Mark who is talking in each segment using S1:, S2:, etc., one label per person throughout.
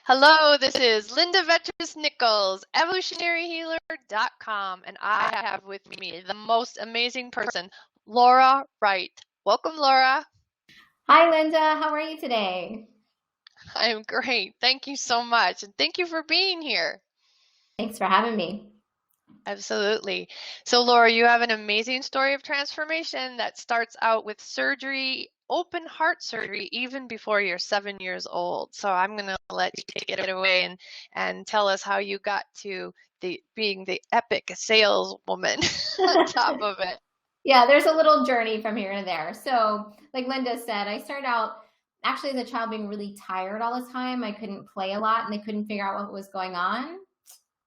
S1: Hello, this is Linda Vetris Nichols, evolutionaryhealer.com, and I have with me the most amazing person, Laura Wright. Welcome, Laura.
S2: Hi, Linda. How are you today?
S1: I am great. Thank you so much, and thank you for being here.
S2: Thanks for having me.
S1: Absolutely. So, Laura, you have an amazing story of transformation that starts out with surgery, open heart surgery, even before you're 7 years old. So I'm going to let you take it away and tell us how you got to being the epic saleswoman on top of it.
S2: Yeah, there's a little journey from here to there. So, like Linda said, I started out actually as a child being really tired all the time. I couldn't play a lot and they couldn't figure out what was going on.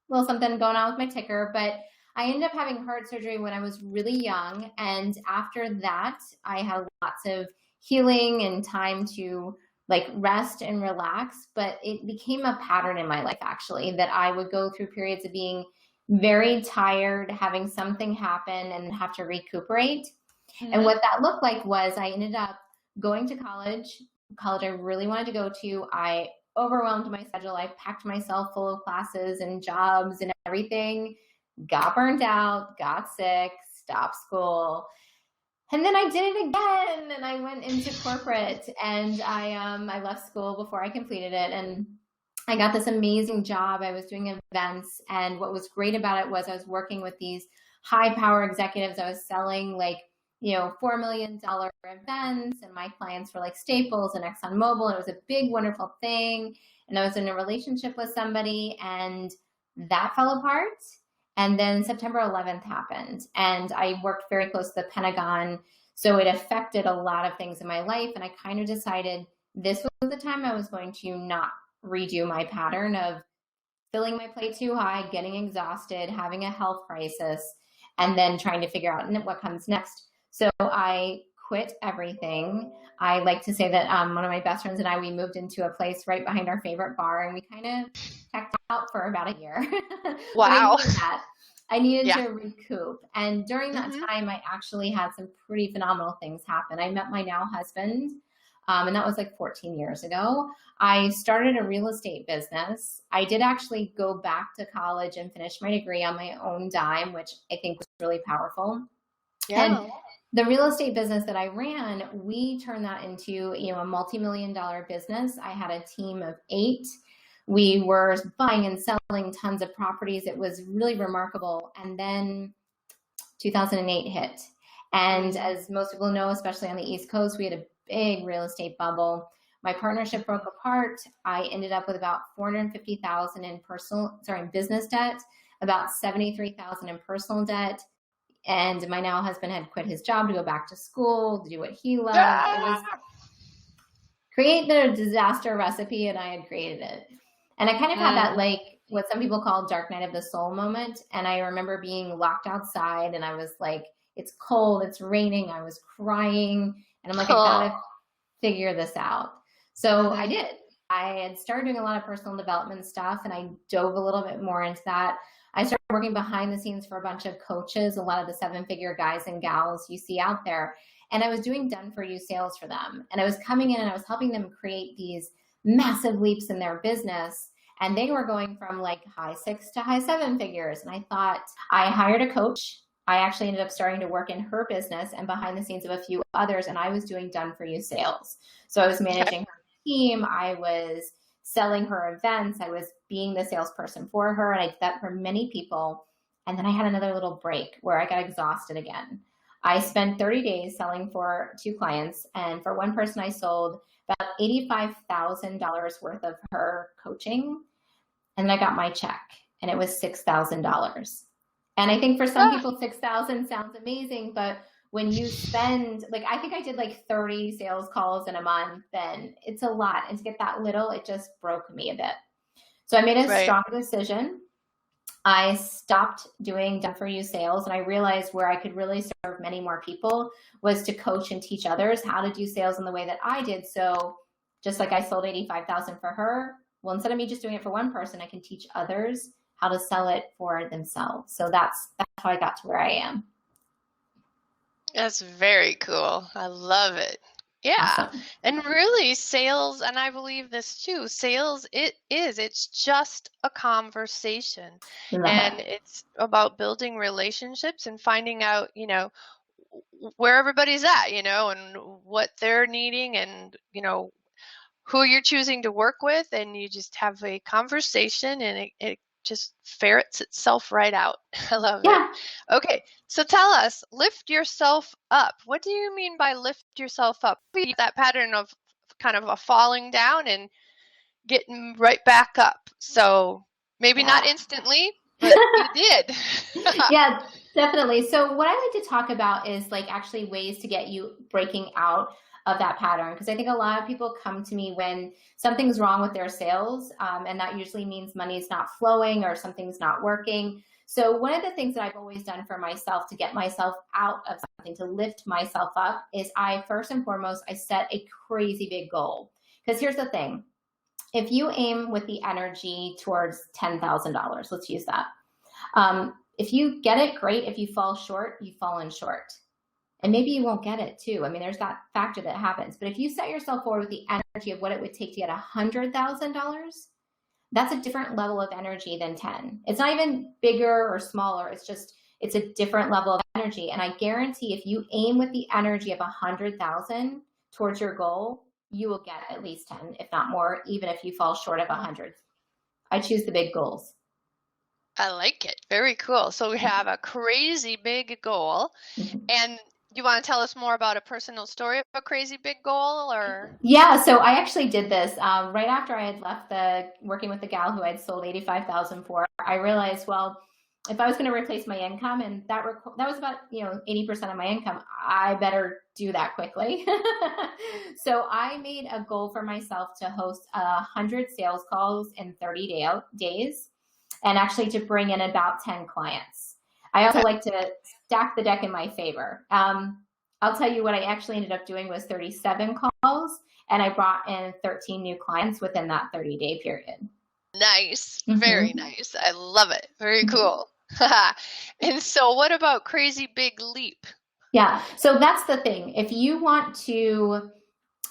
S2: Well, something going on with my ticker, but I ended up having heart surgery when I was really young. And after that, I had lots of healing and time to rest and relax. But it became a pattern in my life, actually, that I would go through periods of being very tired, having something happen and have to recuperate. Mm-hmm. And what that looked like was I ended up going to college I really wanted to go to. I overwhelmed my schedule. I packed myself full of classes and jobs and everything, got burned out, got sick, stopped school. And then I did it again and I went into corporate and I left school before I completed it. And I got this amazing job. I was doing events. And what was great about it was I was working with these high power executives. I was selling $4 million events, and my clients were like Staples and ExxonMobil. And it was a big, wonderful thing. And I was in a relationship with somebody and that fell apart. And then September 11th happened and I worked very close to the Pentagon. So it affected a lot of things in my life. And I kind of decided this was the time I was going to not redo my pattern of filling my plate too high, getting exhausted, having a health crisis, and then trying to figure out what comes next. So I quit everything. I like to say that one of my best friends and I, we moved into a place right behind our favorite bar and we kind of checked out for about a year.
S1: Wow.
S2: I needed to recoup. And during that time, I actually had some pretty phenomenal things happen. I met my now husband, and that was like 14 years ago. I started a real estate business. I did actually go back to college and finish my degree on my own dime, which I think was really powerful. Yeah. And the real estate business that I ran, we turned that into a multi-million-dollar business. I had a team of 8. We were buying and selling tons of properties. It was really remarkable. And then 2008 hit. And as most people know, especially on the East Coast, we had a big real estate bubble. My partnership broke apart. I ended up with about $450,000 in business debt, about $73,000 in personal debt. And my now husband had quit his job to go back to school, to do what he loved. It was create the disaster recipe, and I had created it. And I kind of had that, what some people call dark night of the soul moment. And I remember being locked outside and I was like, it's cold, it's raining. I was crying. And I'm like, I gotta figure this out. So I did. I had started doing a lot of personal development stuff and I dove a little bit more into that. I started working behind the scenes for a bunch of coaches, a lot of the 7-figure guys and gals you see out there. And I was doing done-for-you sales for them. And I was coming in and I was helping them create these massive leaps in their business. And they were going from high 6 to high 7 figures. And I thought, I hired a coach. I actually ended up starting to work in her business and behind the scenes of a few others. And I was doing done-for-you sales. So I was managing her team. I was selling her events. I was being the salesperson for her. And I did that for many people. And then I had another little break where I got exhausted again. I spent 30 days selling for 2 clients. And for one person, I sold about $85,000 worth of her coaching. And then I got my check and it was $6,000. And I think for some people, $6,000 sounds amazing, but when you spend, I think I did 30 sales calls in a month, then it's a lot. And to get that little, it just broke me a bit. So I made a strong decision. I stopped doing done-for-you sales and I realized where I could really serve many more people was to coach and teach others how to do sales in the way that I did. So just like I sold $85,000 for her, well, instead of me just doing it for one person, I can teach others how to sell it for themselves. So that's how I got to where I am.
S1: That's very cool. I love it. Yeah.
S2: Awesome.
S1: And really sales, and I believe this too, sales, it's just a conversation. And it's about building relationships and finding out, where everybody's at, and what they're needing and, who you're choosing to work with, and you just have a conversation and it just ferrets itself right out. I love it. Okay, so tell us, lift yourself up. What do you mean by lift yourself up? That pattern of kind of a falling down and getting right back up. So maybe not instantly, but you did.
S2: Yeah, definitely. So what I like to talk about is like actually ways to get you breaking out of that pattern. Because I think a lot of people come to me when something's wrong with their sales, and that usually means money's not flowing or something's not working. So one of the things that I've always done for myself to get myself out of something, to lift myself up, is I first and foremost, I set a crazy big goal. Because here's the thing. If you aim with the energy towards $10,000, let's use that. If you get it, great. If you fall short, you've fallen short. And maybe you won't get it too. I mean, there's that factor that happens. But if you set yourself forward with the energy of what it would take to get $100,000, that's a different level of energy than 10. It's not even bigger or smaller. It's a different level of energy. And I guarantee if you aim with the energy of 100,000 towards your goal, you will get at least 10, if not more, even if you fall short of 100. I choose the big goals.
S1: I like it. Very cool. So we have a crazy big goal. And you want to tell us more about a personal story of a crazy big goal, or?
S2: Yeah, so I actually did this right after I had left working with the gal who I'd sold 85,000 for. I realized, well, if I was going to replace my income, and that was about 80% of my income, I better do that quickly. So I made a goal for myself to host 100 sales calls in 30 days, and actually to bring in about 10 clients. I also like to stack the deck in my favor. I'll tell you what I actually ended up doing was 37 calls, and I brought in 13 new clients within that 30-day period.
S1: Nice. Very nice. I love it. Very cool. And so what about crazy big leap?
S2: Yeah. So that's the thing. If you want to,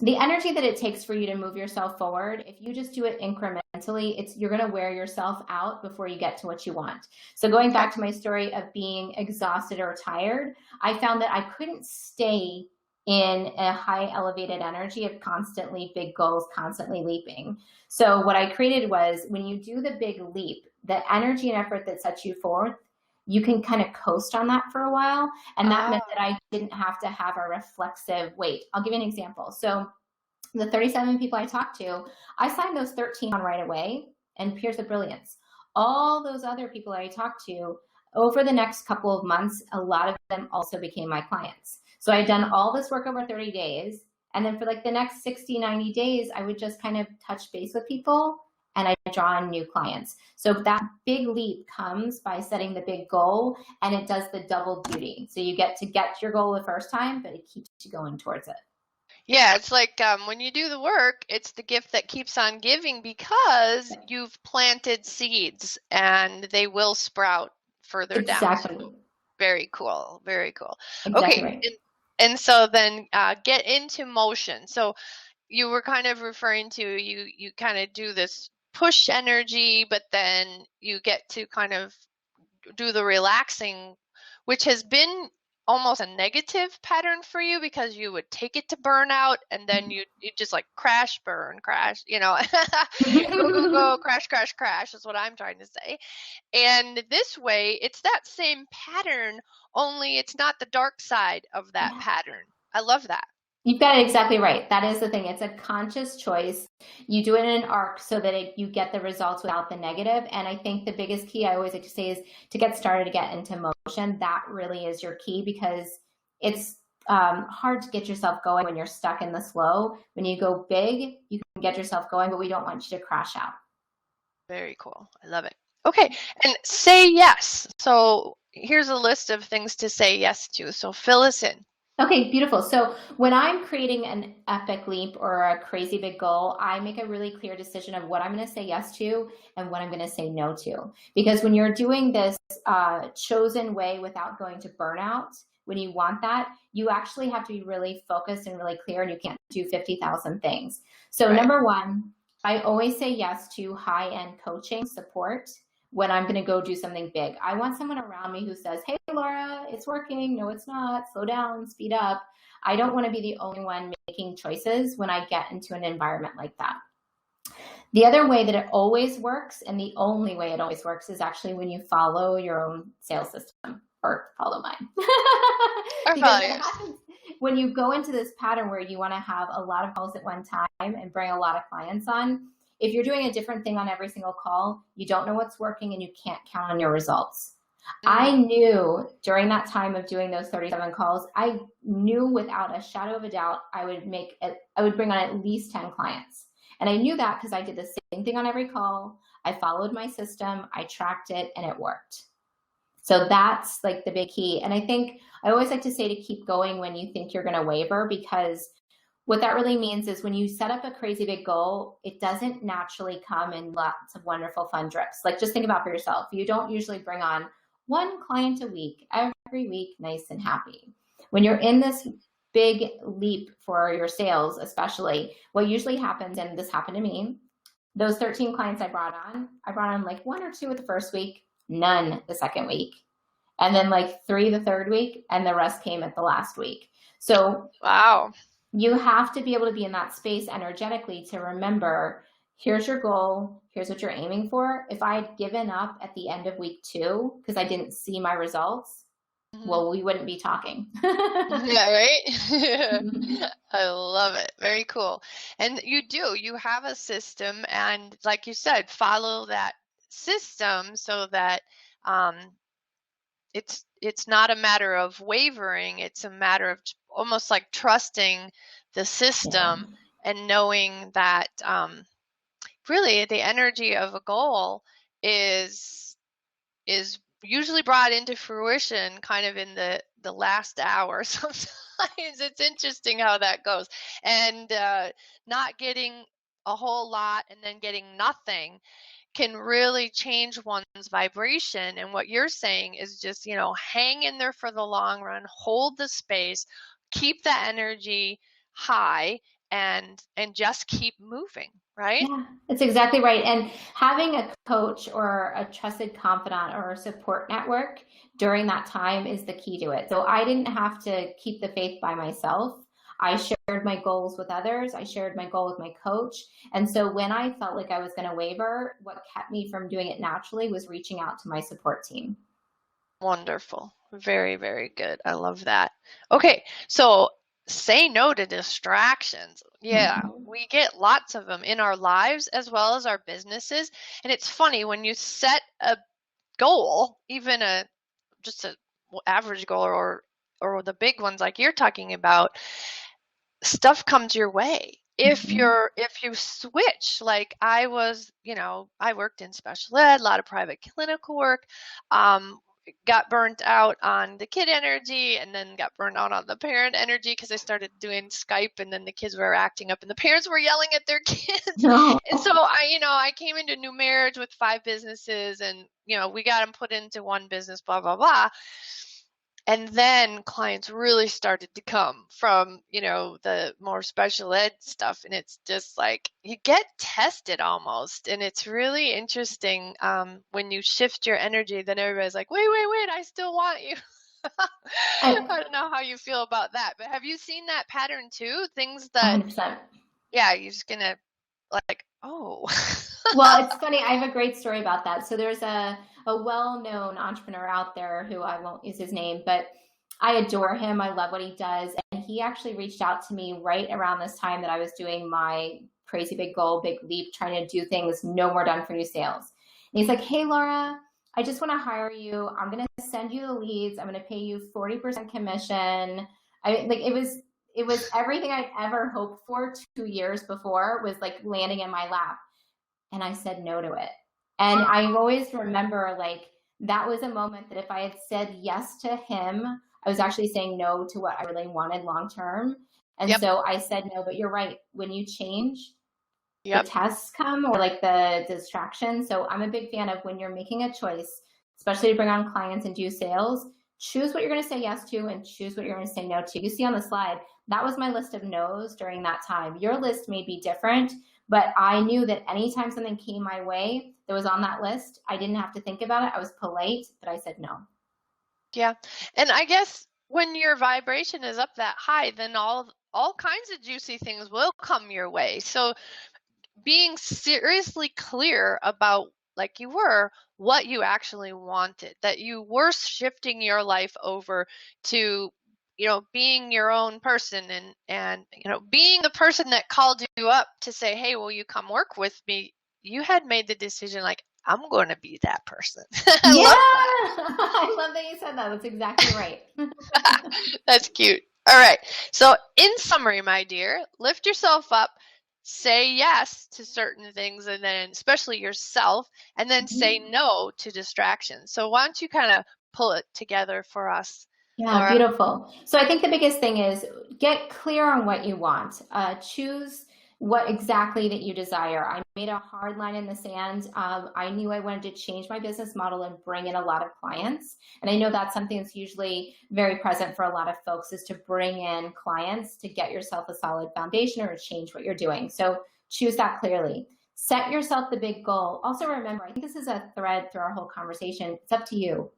S2: the energy that it takes for you to move yourself forward, if you just do it incrementally, you're going to wear yourself out before you get to what you want. So going back to my story of being exhausted or tired, I found that I couldn't stay in a high elevated energy of constantly big goals, constantly leaping. So what I created was, when you do the big leap, the energy and effort that sets you forth, you can kind of coast on that for a while. And that meant that I didn't have to have a reflexive wait. I'll give you an example. So the 37 people I talked to, I signed those 13 on right away. And here's the brilliance. All those other people I talked to, over the next couple of months, a lot of them also became my clients. So I had done all this work over 30 days. And then for like the next 60, 90 days, I would just kind of touch base with people, and I draw in new clients. So that big leap comes by setting the big goal, and it does the double duty. So you get your goal the first time, but it keeps you going towards it.
S1: Yeah, it's like when you do the work, it's the gift that keeps on giving, because you've planted seeds and they will sprout further down. So very cool. Very cool.
S2: Exactly right.
S1: And so then get into motion. So you were kind of referring to, you kind of do this push energy, but then you get to kind of do the relaxing, which has been almost a negative pattern for you, because you would take it to burnout, and then you just like crash, burn, crash, go, crash is what I'm trying to say. And this way, it's that same pattern, only it's not the dark side of that pattern. I love that.
S2: You've got it exactly right. That is the thing. It's a conscious choice. You do it in an arc so that you get the results without the negative. And I think the biggest key I always like to say is to get started, to get into motion. That really is your key, because it's hard to get yourself going when you're stuck in the slow. When you go big, you can get yourself going, but we don't want you to crash out.
S1: Very cool. I love it. Okay. And say yes. So here's a list of things to say yes to. So fill us in.
S2: Okay, beautiful. So when I'm creating an epic leap or a crazy big goal, I make a really clear decision of what I'm going to say yes to and what I'm going to say no to. Because when you're doing this chosen way without going to burnout, when you want that, you actually have to be really focused and really clear, and you can't do 50,000 things. So
S1: Right.
S2: number one, I always say yes to high-end coaching support when I'm going to go do something big. I want someone around me who says, hey, Laura, it's working. No, it's not. Slow down, speed up. I don't want to be the only one making choices when I get into an environment like that. The other way that it always works, and the only way it always works, is actually when you follow your own sales system, or follow mine. Because what happens when you go into this pattern where you want to have a lot of calls at one time and bring a lot of clients on, if you're doing a different thing on every single call, you don't know what's working and you can't count on your results. I knew during that time of doing those 37 calls, I knew without a shadow of a doubt, I would bring on at least 10 clients. And I knew that because I did the same thing on every call. I followed my system, I tracked it, and it worked. So that's like the big key. And I think I always like to say to keep going when you think you're going to waver, because what that really means is when you set up a crazy big goal, it doesn't naturally come in lots of wonderful fun drips. Like just think about for yourself. You don't usually bring on one client a week, every week, nice and happy. When you're in this big leap for your sales, especially, what usually happens, and this happened to me, those 13 clients I brought on like 1 or 2 the first week, none the second week, and then like 3 the third week, and the rest came at the last week. So
S1: wow.
S2: You have to be able to be in that space energetically to remember, here's your goal, here's what you're aiming for. If I had given up at the end of week 2 because I didn't see my results, well, we wouldn't be talking.
S1: Yeah, right? I love it. Very cool. And you have a system, and like you said, follow that system so that it's not a matter of wavering. It's a matter of almost like trusting the system and knowing that really the energy of a goal is usually brought into fruition kind of in the last hour. Sometimes it's interesting how that goes, and not getting a whole lot and then getting nothing can really change one's vibration. And what you're saying is just, hang in there for the long run, hold the space, keep the energy high, and just keep moving, right?
S2: Yeah, that's exactly right. And having a coach or a trusted confidant or a support network during that time is the key to it. So I didn't have to keep the faith by myself. I shared my goals with others. I shared my goal with my coach. And so when I felt like I was going to waver, what kept me from doing it naturally was reaching out to my support team.
S1: Wonderful. Very, very good. I love that. Okay, so say no to distractions. Yeah, we get lots of them in our lives as well as our businesses. And it's funny when you set a goal, even just a average goal or the big ones like you're talking about, stuff comes your way. If you switch, like I was, I worked in special ed, a lot of private clinical work, got burnt out on the kid energy, and then got burnt out on the parent energy because I started doing Skype, and then the kids were acting up and the parents were yelling at their kids. And so I came into a new marriage with 5 businesses, and we got them put into one business, blah blah blah. And then clients really started to come from, the more special ed stuff. And it's just like you get tested almost. And it's really interesting when you shift your energy, then everybody's like, wait, I still want you. I don't know how you feel about that. But have you seen that pattern too? Things that,
S2: 100%.
S1: Yeah, you're just going to like, oh.
S2: Well, it's funny. I have a great story about that. So there's a well-known entrepreneur out there who I won't use his name, but I adore him. I love what he does. And he actually reached out to me right around this time that I was doing my crazy big goal, big leap, trying to do things no more done for you sales. And he's like, hey, Laura, I just want to hire you. I'm going to send you the leads. I'm going to pay you 40% commission. It was everything I'd ever hoped for 2 years before was like landing in my lap. And I said no to it. And I always remember like that was a moment that if I had said yes to him, I was actually saying no to what I really wanted long term. And so I said no, but you're right. When you change, the tests come, or like the distraction. So I'm a big fan of, when you're making a choice, especially to bring on clients and do sales, choose what you're going to say yes to and choose what you're going to say no to. You see on the slide, that was my list of no's during that time. Your list may be different, but I knew that anytime something came my way that was on that list, I didn't have to think about it. I was polite, but I said no.
S1: Yeah. And I guess when your vibration is up that high, then all kinds of juicy things will come your way. So being seriously clear about, like you were, what you actually wanted, that you were shifting your life over to, being your own person, and being the person that called you up to say, hey, will you come work with me? You had made the decision, like, I'm going to be that person. I love that.
S2: I love that you said that. That's exactly right.
S1: That's cute. All right. So in summary, my dear, lift yourself up, say yes to certain things, and then especially yourself, and then say no to distractions. So why don't you kind of pull it together for us?
S2: Yeah,
S1: Laura?
S2: Beautiful. So I think the biggest thing is get clear on what you want. Choose what exactly that you desire. I made a hard line in the sand. I knew I wanted to change my business model and bring in a lot of clients. And I know that's something that's usually very present for a lot of folks, is to bring in clients to get yourself a solid foundation or to change what you're doing. So choose that clearly. Set yourself the big goal. Also remember, I think this is a thread through our whole conversation. It's up to you.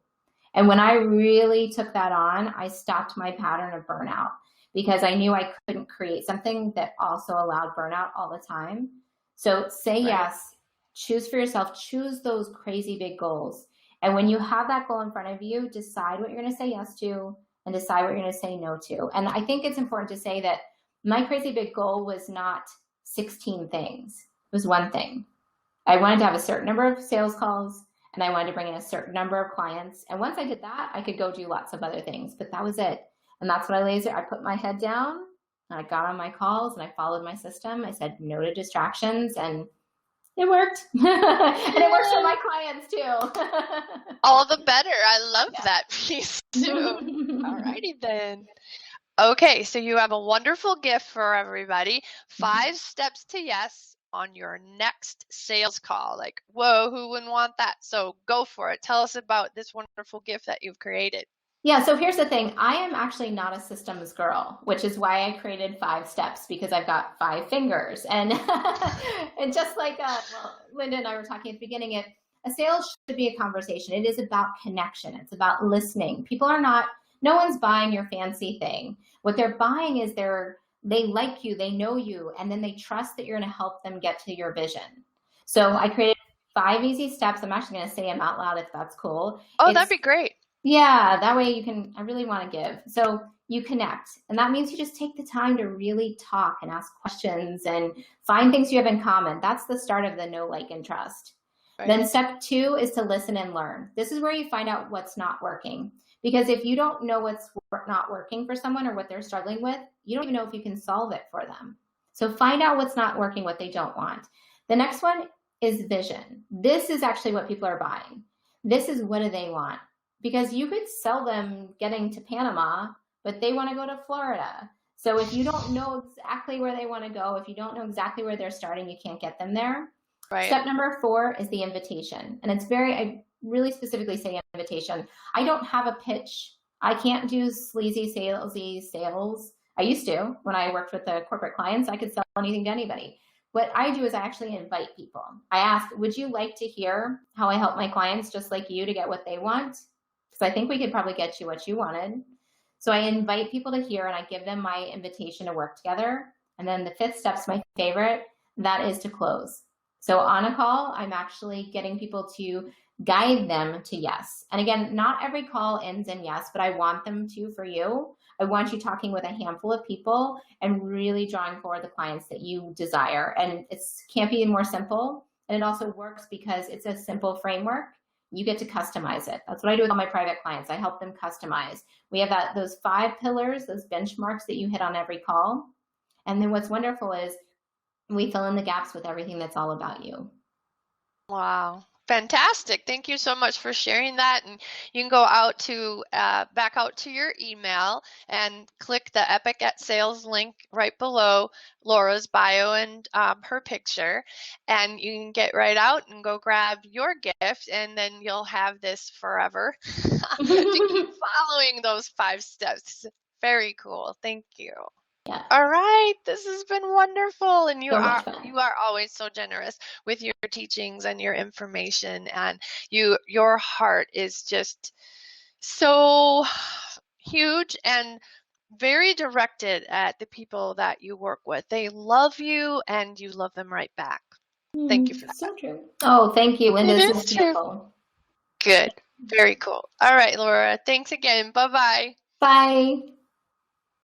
S2: And when I really took that on, I stopped my pattern of burnout, because I knew I couldn't create something that also allowed burnout all the time. So say yes, choose for yourself, choose those crazy big goals. And when you have that goal in front of you, decide what you're going to say yes to and decide what you're going to say no to. And I think it's important to say that my crazy big goal was not 16 things. It was one thing. I wanted to have a certain number of sales calls, and I wanted to bring in a certain number of clients. And once I did that, I could go do lots of other things, but that was it. And that's what I put my head down, and I got on my calls, and I followed my system. I said no to distractions, and it worked. And it works for my clients too.
S1: All the better. I love that piece too. All righty then. Okay, so you have a wonderful gift for everybody. 5 steps to yes on your next sales call. Like, whoa, who wouldn't want that? So go for it. Tell us about this wonderful gift that you've created.
S2: Yeah, so here's the thing. I am actually not a systems girl, which is why I created 5 steps, because I've got 5 fingers. And and just like Linda and I were talking at the beginning, a sales should be a conversation. It is about connection. It's about listening. No one's buying your fancy thing. What they're buying is they like you, they know you, and then they trust that you're going to help them get to your vision. So I created 5 easy steps. I'm actually going to say them out loud if that's cool.
S1: Oh, that'd be great.
S2: Yeah, that way I really want to give. So you connect, and that means you just take the time to really talk and ask questions and find things you have in common. That's the start of the know, like, and trust. Right. Then step 2 is to listen and learn. This is where you find out what's not working. Because if you don't know what's not working for someone or what they're struggling with, you don't even know if you can solve it for them. So find out what's not working, what they don't want. The next one is vision. This is actually what people are buying. This is, what do they want? Because you could sell them getting to Panama, but they want to go to Florida. So if you don't know exactly where they want to go, if you don't know exactly where they're starting, you can't get them there. Right. Step number 4 is the invitation. And I really specifically say invitation. I don't have a pitch. I can't do sleazy, salesy sales. I used to. When I worked with the corporate clients, I could sell anything to anybody. What I do is I actually invite people. I ask, would you like to hear how I help my clients just like you to get what they want? Because I think we could probably get you what you wanted. So I invite people to hear, and I give them my invitation to work together. And then the 5th step's my favorite. That is to close. So on a call, I'm actually getting people to guide them to yes. And again, not every call ends in yes, but I want them to for you. I want you talking with a handful of people and really drawing forward the clients that you desire. And it can't be more simple. And it also works because it's a simple framework. You get to customize it. That's what I do with all my private clients. I help them customize. We have those 5 pillars, those benchmarks that you hit on every call. And then what's wonderful is we fill in the gaps with everything that's all about you.
S1: Wow. Fantastic. Thank you so much for sharing that. And you can go out to back out to your email and click the Epic at Sales link right below Laura's bio and her picture. And you can get right out and go grab your gift, and then you'll have this forever to keep following those 5 steps. Very cool. Thank you.
S2: Yeah.
S1: All right, this has been wonderful, and you
S2: So
S1: are always so generous with your teachings and your information, and your heart is just so huge and very directed at the people that you work with. They love you, and you love them right back. Thank you for that.
S2: So true. Oh, thank you, Linda. This is beautiful.
S1: Good. Very cool. All right, Laura. Thanks again. Bye-bye.
S2: Bye.